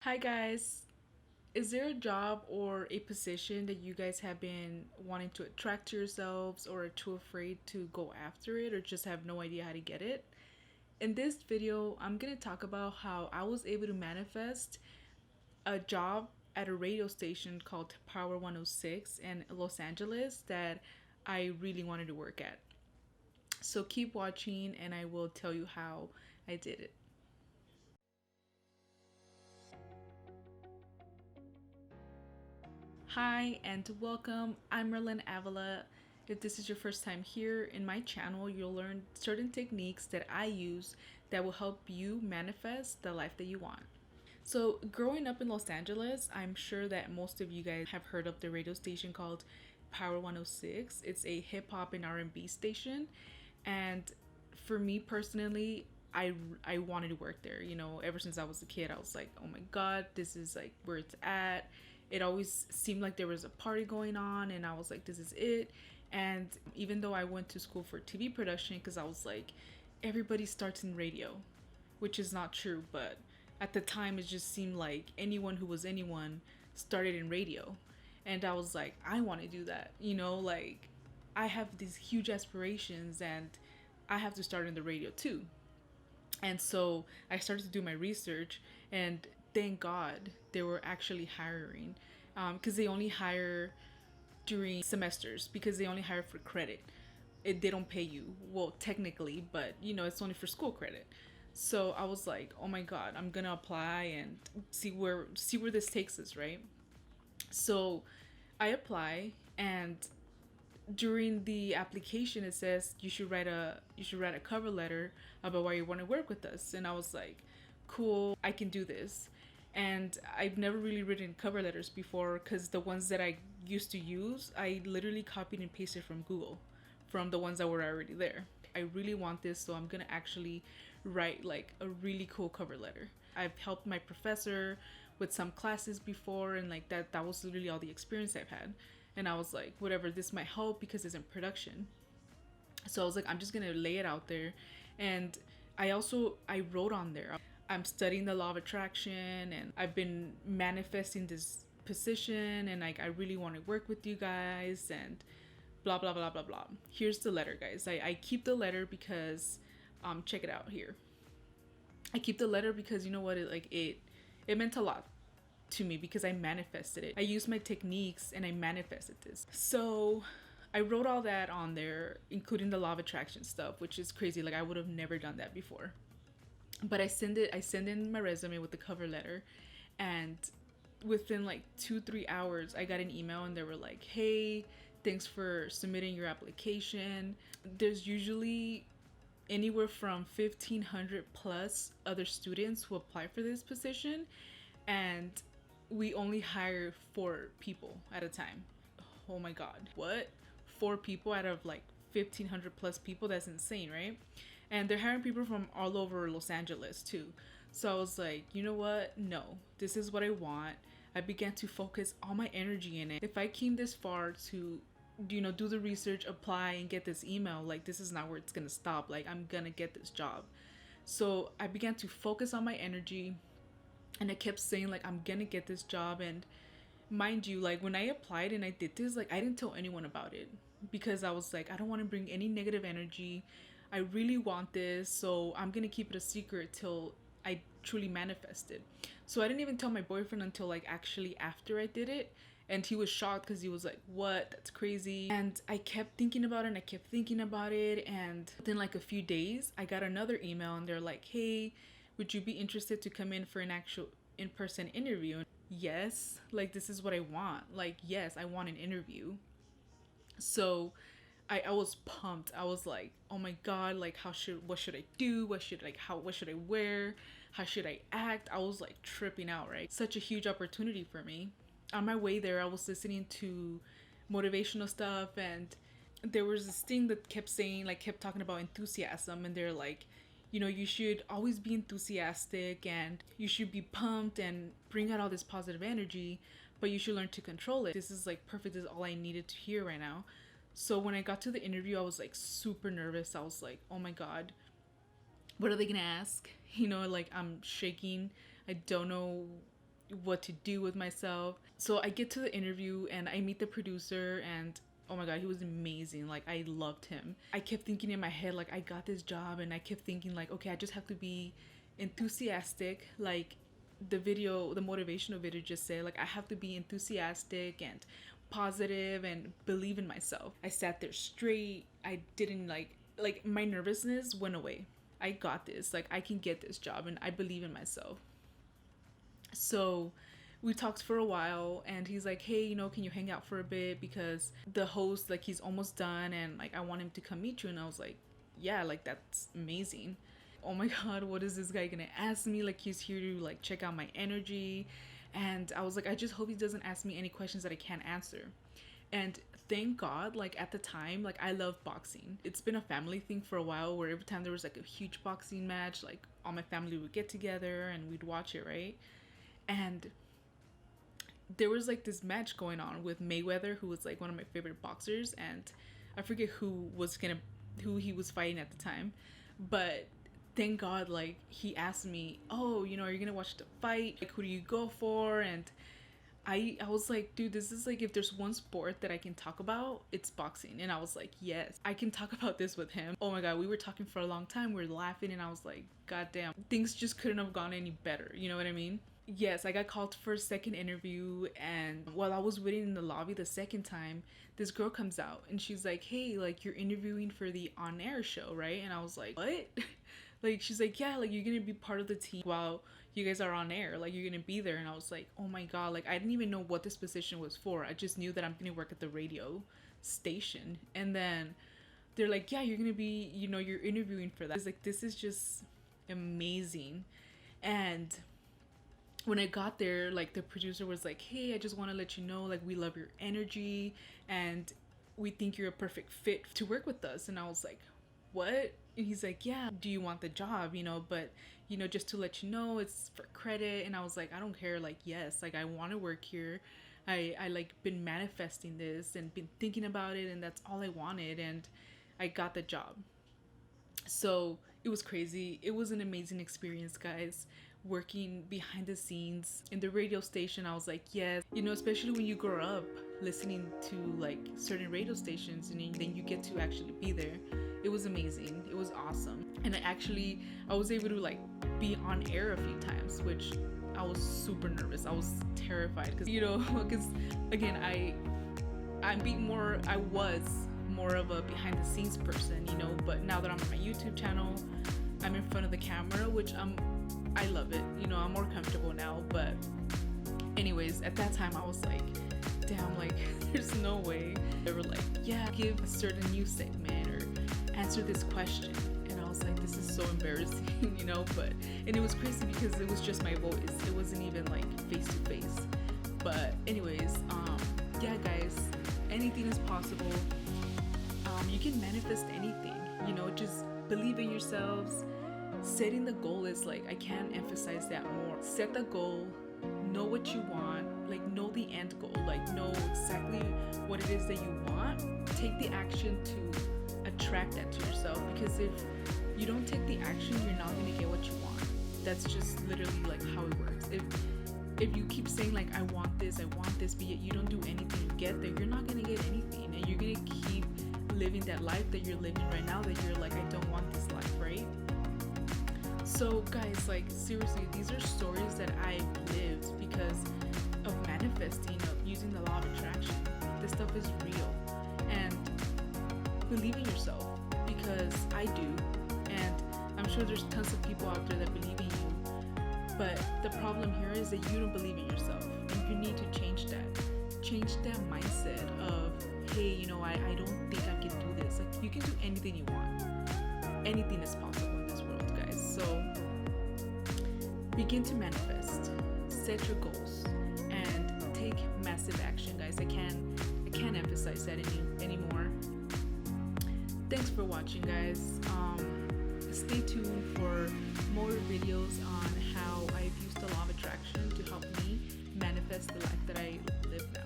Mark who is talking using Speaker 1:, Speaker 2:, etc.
Speaker 1: Hi guys. Is there a job or a position that you guys have been wanting to attract to yourselves or are too afraid to go after it or just have no idea how to get it? In this video, I'm going to talk about how I was able to manifest a job at a radio station called Power 106 in Los Angeles that I really wanted to work at. So keep watching and I will tell you how I did it. Hi and welcome. I'm Merlyn Avila. If this is your first time here in my channel, you'll learn certain techniques that I use that will help you manifest the life that you want. So, growing up in Los Angeles, I'm sure that most of you guys have heard of the radio station called Power 106. It's a hip hop and R&B station, and for me personally, I wanted to work there. You know, ever since I was a kid, I was like, oh my god, this is like where it's at. It always seemed like there was a party going on, and I was like, this is it. And even though I went to school for TV production, because I was like, everybody starts in radio, which is not true, but at the time it just seemed like anyone who was anyone started in radio. And I was like, I want to do that. You know, like I have these huge aspirations and I have to start in the radio too. And so I started to do my research, and thank God they were actually hiring, because they only hire during semesters, because they only hire for credit. They don't pay you, well, technically, but you know, it's only for school credit. So I was like, oh my God, I'm gonna apply and see where this takes us, right? So I apply, and during the application it says you should write a cover letter about why you want to work with us. And I was like, cool, I can do this. And I've never really written cover letters before, because the ones that I used to use, I literally copied and pasted from Google, from the ones that were already there. I really want this, so I'm gonna actually write like a really cool cover letter. I've helped my professor with some classes before, and like that was literally all the experience I've had. And I was like, whatever, this might help because it's in production. So I was like, I'm just gonna lay it out there. And I wrote on there, I'm studying the law of attraction and I've been manifesting this position, and like I really want to work with you guys, and blah blah blah blah blah. Here's the letter, guys. I keep the letter because check it out here. I keep the letter because you know what, it meant a lot to me because I manifested it. I used my techniques and I manifested this. So I wrote all that on there, including the law of attraction stuff, which is crazy. Like I would have never done that before. But I send in my resume with the cover letter, and within like 2-3 hours I got an email, and they were like, hey, thanks for submitting your application. There's usually anywhere from 1,500 plus other students who apply for this position, and we only hire 4 people at a time. Oh my god, what? 4 people out of like 1,500 plus people? That's insane, right? And they're hiring people from all over Los Angeles too. So I was like, you know what? No, this is what I want. I began to focus all my energy in it. If I came this far to, you know, do the research, apply, and get this email, like this is not where it's gonna stop. Like I'm gonna get this job. So I began to focus on my energy, and I kept saying like I'm gonna get this job. And mind you, like when I applied and I did this, like I didn't tell anyone about it because I was like, I don't want to bring any negative energy. I really want this, so I'm gonna keep it a secret till I truly manifest it. So I didn't even tell my boyfriend until like actually after I did it, and he was shocked because he was like, what, that's crazy. And I kept thinking about it, and I kept thinking about it, and within like a few days I got another email, and they're like, hey, would you be interested to come in for an actual in-person interview? Yes, like this is what I want. Like yes, I want an interview. So I was pumped. I was like, oh my god, like what should I do? What should I wear? How should I act? I was like tripping out, right? Such a huge opportunity for me. On my way there, I was listening to motivational stuff, and there was this thing that kept saying, like kept talking about enthusiasm, and they're like, you know, you should always be enthusiastic and you should be pumped and bring out all this positive energy, but you should learn to control it. This is like perfect. This is all I needed to hear right now. So when I got to the interview, I was like super nervous. I was like, oh my god, what are they gonna ask? You know, like I'm shaking. I don't know what to do with myself. So I get to the interview and I meet the producer, and oh my god, he was amazing. Like, I loved him. I kept thinking in my head, like, I got this job, and I kept thinking, like, okay, I just have to be enthusiastic. Like, the motivational video just said, like, I have to be enthusiastic and positive and believe in myself. I sat there straight. I didn't like my nervousness went away. I got this. Like, I can get this job, and I believe in myself. So we talked for a while, and he's like, hey, you know, can you hang out for a bit, because the host, like, he's almost done, and like, I want him to come meet you. And I was like, yeah, like, that's amazing. Oh my god, what is this guy gonna ask me? Like, he's here to like check out my energy. And I was like, I just hope he doesn't ask me any questions that I can't answer. And thank god, like, at the time, like, I love boxing. It's been a family thing for a while, where every time there was like a huge boxing match, like, all my family would get together and we'd watch it, right? And there was like this match going on with Mayweather, who was like one of my favorite boxers, and I forget who he was fighting at the time. But thank god, like, he asked me, oh, you know, are you gonna watch the fight? Like, who do you go for? And I was like, dude, this is like, if there's one sport that I can talk about, it's boxing. And I was like, yes, I can talk about this with him. Oh my god, we were talking for a long time, we were laughing, and I was like, god damn, things just couldn't have gone any better, you know what I mean? Yes, I got called for a second interview, and while I was waiting in the lobby the second time, this girl comes out and she's like, hey, like, you're interviewing for the on-air show, right? And I was like, what? Like, she's like, yeah, like, you're gonna be part of the team while you guys are on air, like, you're gonna be there. And I was like, oh my god, like, I didn't even know what this position was for. I just knew that I'm gonna work at the radio station. And then they're like, yeah, you're gonna be, you know, you're interviewing for that. It's like, this is just amazing. And when I got there, like, the producer was like, hey, I just want to let you know, like, we love your energy and we think you're a perfect fit to work with us. And I was like, what? And he's like, yeah, do you want the job, you know, but, you know, just to let you know, it's for credit. And I was like, I don't care, like, yes, like, I want to work here. I like been manifesting this and been thinking about it, and that's all I wanted, and I got the job. So it was crazy. It was an amazing experience, guys. Working behind the scenes in the radio station, I was like, yes, you know, especially when you grow up listening to like certain radio stations, and then you get to actually be there. It was amazing. It was awesome. And I was able to like be on air a few times, which I was super nervous. I was terrified because, you know, because again, I was more of a behind the scenes person, you know, but now that I'm on my YouTube channel, I'm in front of the camera, which I love it, you know, I'm more comfortable now. But anyways, at that time I was like, damn, like, there's no way. They were like, yeah, give a certain news segment or answer this question, and I was like, this is so embarrassing, you know. And it was crazy because it was just my voice, it wasn't even like face to face. But anyways, yeah, guys, anything is possible. You can manifest anything, you know, just believe in yourselves. Setting the goal is like, I can't emphasize that more. Set the goal, know what you want, like, know the end goal, like, know exactly what it is that you want. Take the action to attract that to yourself, because if you don't take the action, you're not going to get what you want. That's just literally like how it works. If you keep saying like, I want this, but yet you don't do anything to get there, you're not going to get anything, and you're going to keep living that life that you're living right now, that you're like, I don't want this life, right? So guys, like, seriously, these are stories that I lived because of manifesting, of using the law of attraction. This stuff is real, and believe in yourself, because I do, and I'm sure there's tons of people out there that believe in you. But the problem here is that you don't believe in yourself, and you need to change that mindset of, hey, you know, I don't think I can do this. Like, you can do anything you want. Anything is possible in this world, guys. So begin to manifest, set your goals, and take massive action, guys. I can't emphasize that anymore. Thanks for watching, guys. Stay tuned for more videos on how I've used the law of attraction to help me manifest the life that I live now.